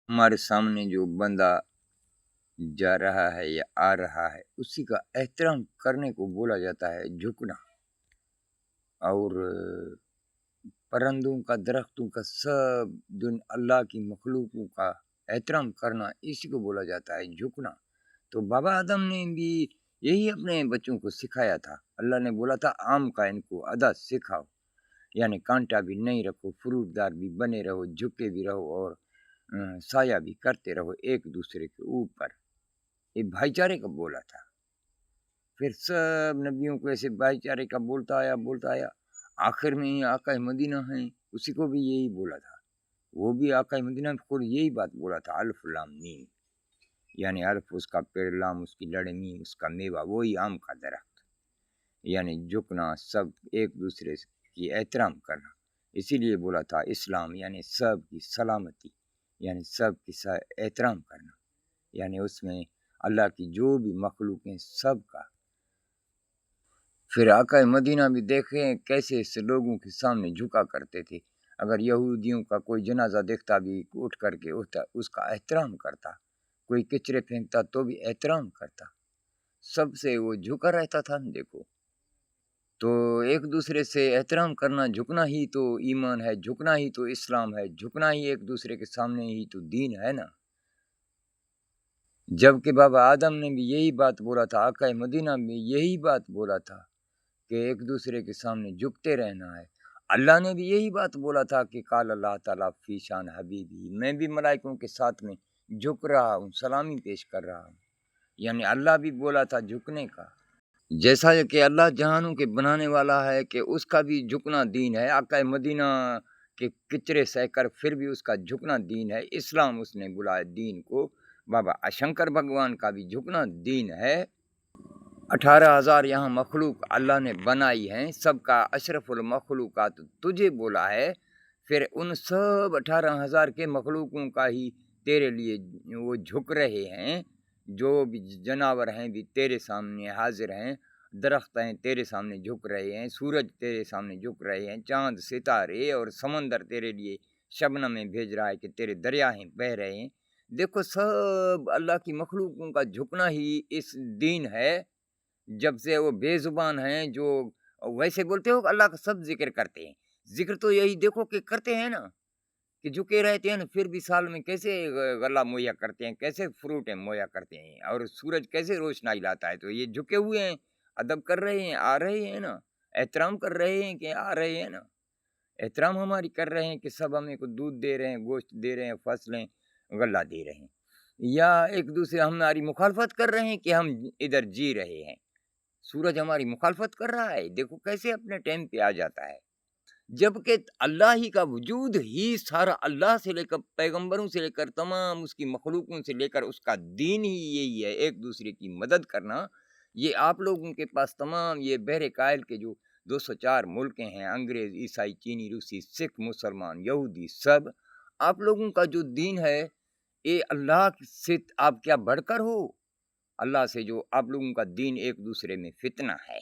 हमारे सामने जो बंदा जा रहा है या आ रहा है, उसी का एहतराम करने को बोला जाता है झुकना। और परिंदों का, दरख्तों का, सब अल्लाह की मखलूकों का एहतराम करना, इसी को बोला जाता है झुकना। तो बाबा आदम ने भी यही अपने बच्चों को सिखाया था। अल्लाह ने बोला था आम का इनको अदा सिखाओ, यानी कांटा भी नहीं रखो, फ्रूटदार भी बने रहो, झुके भी रहो और साया भी करते रहो एक दूसरे के ऊपर। ये भाईचारे का बोला था। फिर सब नबियों को ऐसे भाईचारे का बोलता आया। आखिर में ही आका मदीना है, उसी को भी यही बोला था। वो भी आका मदीना को यही बात बोला था, अल्फ लाम मीम, यानी अल्फ उसका पेड़, लाम उसकी लड़े, मीम उसका मेवा, वही आम का दरख्त। यानी झुकना, सब एक दूसरे की एहतराम करना। इसीलिए बोला था इस्लाम यानी सब की सलामती, यानी सब की एहतराम करना, यानी उसमें अल्लाह की जो भी मखलूक हैं सब का। फिर आका मदीना भी देखें कैसे इस लोगों के सामने झुका करते थे। अगर यहूदियों का कोई जनाजा देखता भी उठ करके उठता, उसका एहतराम करता। कोई कचरे फेंकता तो भी एहतराम करता। सबसे वो झुका रहता था। देखो, तो एक दूसरे से एहतराम करना, झुकना ही तो ईमान है, झुकना ही तो इस्लाम है, झुकना ही एक दूसरे के सामने ही तो दीन है ना। जबकि बाबा आदम ने भी यही बात बोला था, आका मदीना में यही बात बोला था कि एक दूसरे के सामने झुकते रहना है। अल्लाह ने भी यही बात बोला था कि काल अल्लाह ताला फी शान हबीबी, मैं भी मलाइकों के साथ में झुक रहा हूँ, सलामी पेश कर रहा हूँ। यानी अल्लाह भी बोला था झुकने का। जैसा कि अल्लाह जहानों के बनाने वाला है कि उसका भी झुकना दीन है। आका मदीना के किचरे सहकर फिर भी उसका झुकना दीन है। इस्लाम उसने बुलाया दीन को। बाबा शंकर भगवान का भी झुकना दीन है। 18,000 यहाँ मखलूक अल्लाह ने बनाई हैं, सबका अशरफुल मखलूकात तुझे बोला है। फिर उन सब 18,000 के मखलूकों का ही तेरे लिए वो झुक रहे हैं। जो भी जनावर हैं भी तेरे सामने हाजिर हैं, दरख्त हैं तेरे सामने झुक रहे हैं, सूरज तेरे सामने झुक रहे हैं, चांद सितारे और समंदर तेरे लिए शबनम में भेज रहा है कि तेरे दरियाएं बह रहे हैं। देखो, सब अल्लाह की मखलूकों का झुकना ही इस दीन है। जब से वो बेजुबान हैं, जो वैसे बोलते हो अल्लाह का सब जिक्र करते हैं। जिक्र तो यही देखो कि करते हैं ना, कि झुके रहते हैं ना, फिर भी साल में कैसे गला मुहैया करते हैं, कैसे फ्रूट मुहैया करते हैं, और सूरज कैसे रोशनाई लाता है। तो ये झुके हुए हैं, अदब कर रहे हैं, आ रहे हैं ना, एहतराम कर रहे हैं कि आ रहे हैं ना, एहतराम हमारी कर रहे हैं कि सब हमें को दूध दे रहे हैं, गोश्त दे रहे हैं, फसलें गल्ला दे रहे हैं, या एक दूसरे हमारी मुखालफत कर रहे हैं कि हम इधर जी रहे हैं। सूरज हमारी मुखालफत कर रहा है, देखो कैसे अपने टाइम पे आ जाता है। जबकि अल्लाह ही का वजूद ही सारा, अल्लाह से लेकर पैगंबरों से लेकर तमाम उसकी मखलूकों से लेकर उसका दीन ही यही है, एक दूसरे की मदद करना। ये आप लोगों के पास तमाम ये बहरे कायल के जो 204 मुल्क हैं, अंग्रेज, ईसाई, चीनी, रूसी, सिख, मुसलमान, यहूदी, सब आप लोगों का जो दीन है, ये अल्लाह से आप क्या बढ़कर हो? अल्लाह से जो आप लोगों का दीन एक दूसरे में फितना है।